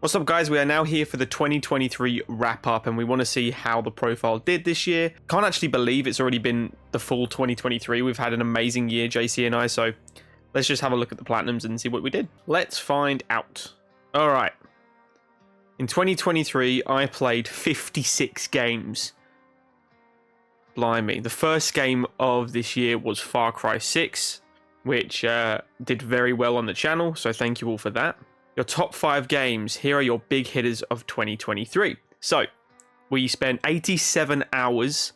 What's up, guys? We are now here for the 2023 wrap up, and we want to see how the profile did this year. Can't actually believe it's already been the full 2023. We've had an amazing year, JC and I, so let's just have a look at the platinums and see what we did. Let's find out. All right. In 2023, I played 56 games. Blimey. The first game of this year was Far Cry 6, which did very well on the channel, so thank you all for that. Your top 5 games, here are your big hitters of 2023. So, we spent 87 hours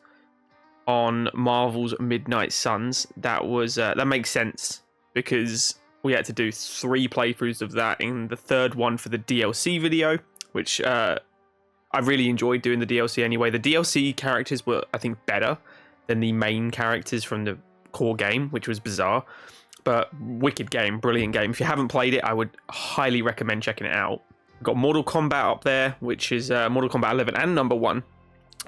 on Marvel's Midnight Suns. That makes sense because we had to do 3 playthroughs of that, in the third one for the DLC video, which I really enjoyed doing the DLC anyway. The DLC characters were, I think, better than the main characters from the core game, which was bizarre. But wicked game, brilliant game. If you haven't played it, I would highly recommend checking it out. We've got Mortal Kombat up there, which is Mortal Kombat 11 and number 1.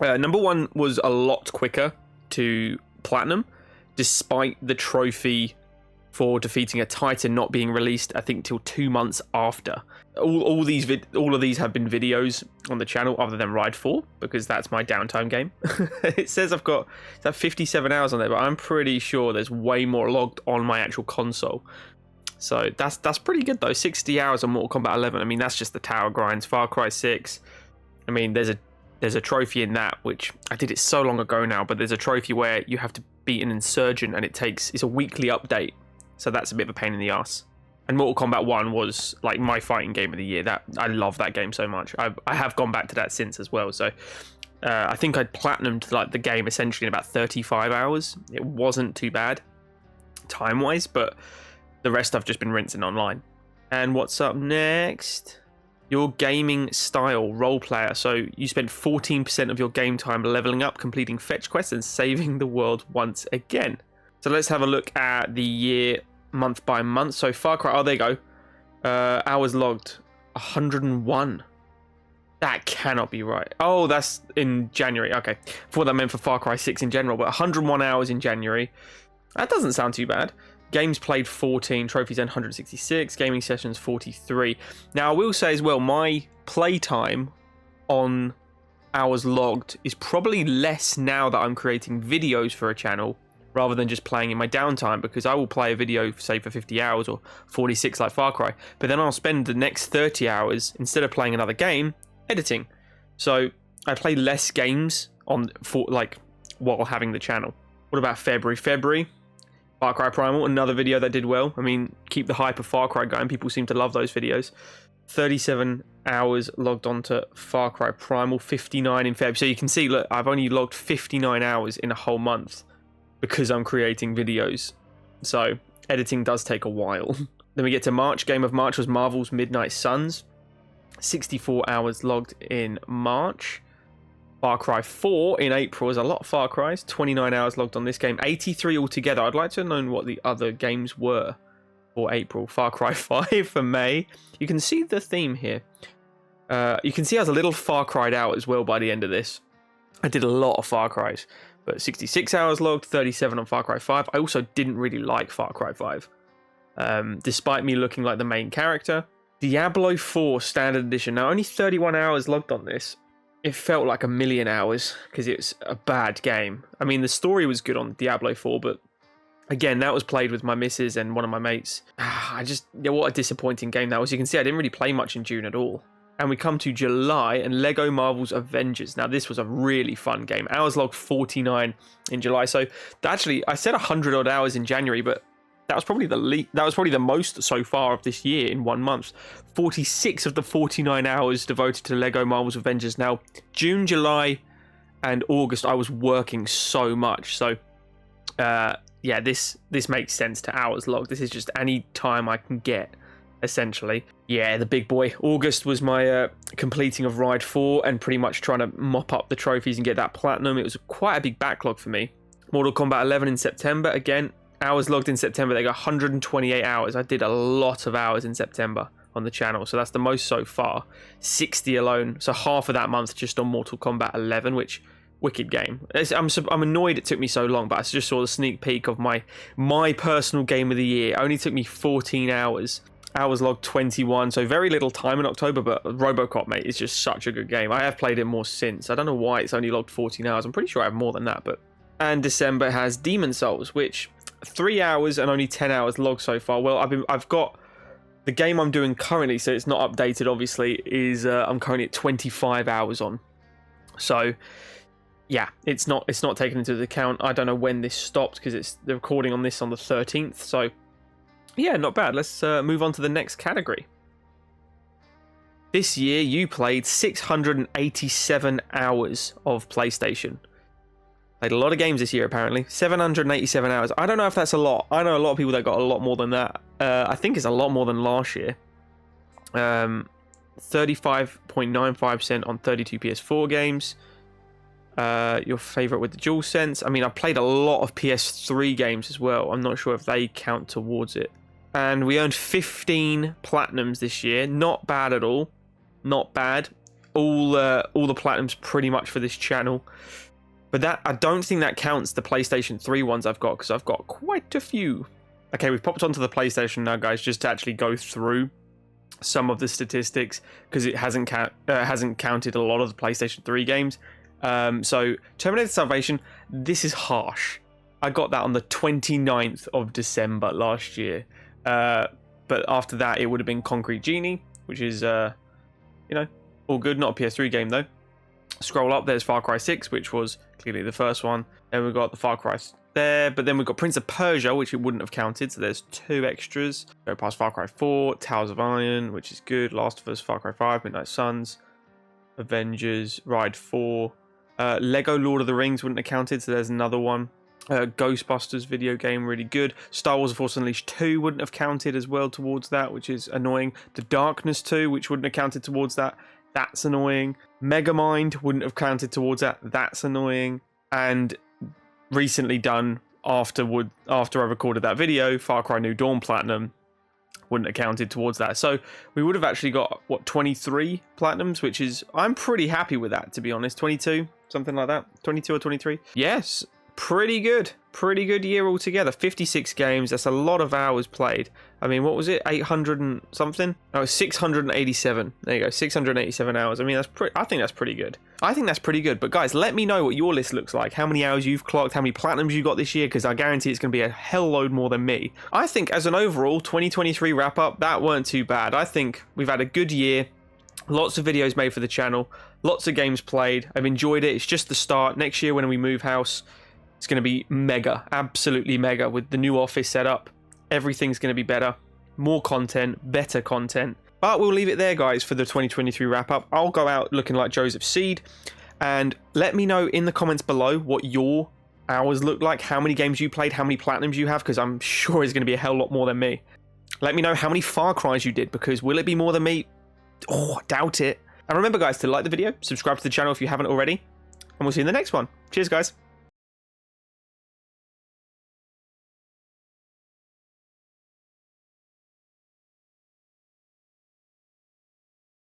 Number 1 was a lot quicker to platinum, despite the trophy for defeating a Titan not being released, I think, till 2 months after. All of these have been videos on the channel, other than Ride 4, because that's my downtime game. It says I've got 57 hours on there, but I'm pretty sure there's way more logged on my actual console. So that's pretty good though. 60 hours on Mortal Kombat 11. I mean, that's just the tower grinds. Far Cry 6. I mean, there's a trophy in that, which I did it so long ago now, but there's a trophy where you have to beat an insurgent, and it's a weekly update. So that's a bit of a pain in the ass. And Mortal Kombat 1 was like my fighting game of the year. I love that game so much. I have gone back to that since as well. So I think I'd platinumed like the game essentially in about 35 hours. It wasn't too bad time-wise, but the rest I've just been rinsing online. And what's up next? Your gaming style, role player. So you spent 14% of your game time leveling up, completing fetch quests, and saving the world once again. So let's have a look at the year month by month. So Far Cry, oh, there you go. Hours logged, 101. That cannot be right. Oh, that's in January. Okay. I thought that meant for Far Cry 6 in general, but 101 hours in January. That doesn't sound too bad. Games played 14, trophies earned 166, gaming sessions 43. Now, I will say as well, my playtime on hours logged is probably less now that I'm creating videos for a channel, rather than just playing in my downtime, because I will play a video, say, for 50 hours or 46 like Far Cry, but then I'll spend the next 30 hours, instead of playing another game, editing. So I play less games while having the channel. What about February? Far Cry Primal, another video that did well. I mean, keep the hype of Far Cry going. People seem to love those videos. 37 hours logged onto Far Cry Primal, 59 in Feb. So you can see, look, I've only logged 59 hours in a whole month, because I'm creating videos. So editing does take a while. Then we get to March. Game of March was Marvel's Midnight Suns. 64 hours logged in March. Far Cry 4 in April is a lot of Far Cries. 29 hours logged on this game. 83 altogether. I'd like to know what the other games were for April. Far Cry 5 for May. You can see the theme here. You can see I was a little Far Cried out as well by the end of this. I did a lot of Far Cries. But 66 hours logged, 37 on Far Cry 5. I also didn't really like Far Cry 5. Despite me looking like the main character. Diablo 4 Standard Edition. Now, only 31 hours logged on this. It felt like a million hours, because it's a bad game. I mean, the story was good on Diablo 4, but again, that was played with my missus and one of my mates. What a disappointing game that was. You can see I didn't really play much in June at all. And we come to July and Lego Marvel's Avengers. Now, this was a really fun game. Hours logged 49 in July. So actually, I said 100 odd hours in January, but that was probably the most so far of this year in 1 month. 46 of the 49 hours devoted to Lego Marvel's Avengers. Now, June, July, and August, I was working so much. So, yeah, this makes sense to hours logged. This is just any time I can get, essentially. Yeah, the big boy. August was my completing of Ride 4 and pretty much trying to mop up the trophies and get that platinum. It was quite a big backlog for me. Mortal Kombat 11 in September. Again, hours logged in September. They got 128 hours. I did a lot of hours in September on the channel, so that's the most so far. 60 alone. So half of that month just on Mortal Kombat 11, which wicked game. I'm annoyed it took me so long, but I just saw the sneak peek of my personal game of the year. It only took me 14 hours. Hours logged 21, so very little time in October, but Robocop, mate, is just such a good game. I have played it more since. I don't know why it's only logged 14 hours. I'm pretty sure I have more than that, but... And December has Demon Souls, which 3 hours and only 10 hours logged so far. Well, I've got the game I'm doing currently, so it's not updated, obviously, is I'm currently at 25 hours on. So... yeah, it's not taken into account. I don't know when this stopped because it's the recording on this on the 13th, so... yeah, not bad. Let's move on to the next category. This year, you played 687 hours of PlayStation. Played a lot of games this year, apparently. 787 hours. I don't know if that's a lot. I know a lot of people that got a lot more than that. I think it's a lot more than last year. 35.95% on 32 PS4 games. Your favourite with the DualSense. I mean, I played a lot of PS3 games as well. I'm not sure if they count towards it. And we earned 15 platinums this year. Not bad at all. Not bad. All the platinums pretty much for this channel. But that, I don't think that counts the PlayStation 3 ones I've got, because I've got quite a few. Okay, we've popped onto the PlayStation now, guys, just to actually go through some of the statistics, because it hasn't counted a lot of the PlayStation 3 games. So, Terminator Salvation, this is harsh. I got that on the 29th of December last year. But after that, it would have been Concrete Genie, which is, you know, all good. Not a PS3 game, though. Scroll up, there's Far Cry 6, which was clearly the first one. Then we've got the Far Cry there, but then we've got Prince of Persia, which it wouldn't have counted, so there's 2 extras. Go past Far Cry 4, Towers of Iron, which is good. Last of Us, Far Cry 5, Midnight Suns, Avengers, Ride 4. Lego Lord of the Rings wouldn't have counted, so there's another one. Ghostbusters video game, really good. Star Wars: The Force Unleashed 2 wouldn't have counted as well towards that, which is annoying. The Darkness 2, which wouldn't have counted towards that. That's annoying. Megamind wouldn't have counted towards that. That's annoying. And recently done after I recorded that video, Far Cry New Dawn Platinum wouldn't have counted towards that. So we would have actually got, what, 23 platinums, which is, I'm pretty happy with that, to be honest. 22, something like that. 22 or 23. Yes, pretty good. Pretty good year altogether. 56 games. That's a lot of hours played. I mean, what was it? 800 and something? No, 687. There you go. 687 hours. I mean, I think that's pretty good. I think that's pretty good. But guys, let me know what your list looks like. How many hours you've clocked, how many platinums you got this year, because I guarantee it's going to be a hell load more than me. I think as an overall 2023 wrap up, that weren't too bad. I think we've had a good year. Lots of videos made for the channel. Lots of games played. I've enjoyed it. It's just the start. Next year when we move house, it's going to be mega, absolutely mega, with the new office set up. Everything's going to be better, more content, better content. But we'll leave it there, guys, for the 2023 wrap-up. I'll go out looking like Joseph Seed, and let me know in the comments below what your hours look like, how many games you played, how many platinums you have, because I'm sure it's going to be a hell lot more than me. Let me know how many Far Cries you did, because will it be more than me? Oh, doubt it. And remember, guys, to like the video, subscribe to the channel if you haven't already, and we'll see you in the next one. Cheers, guys.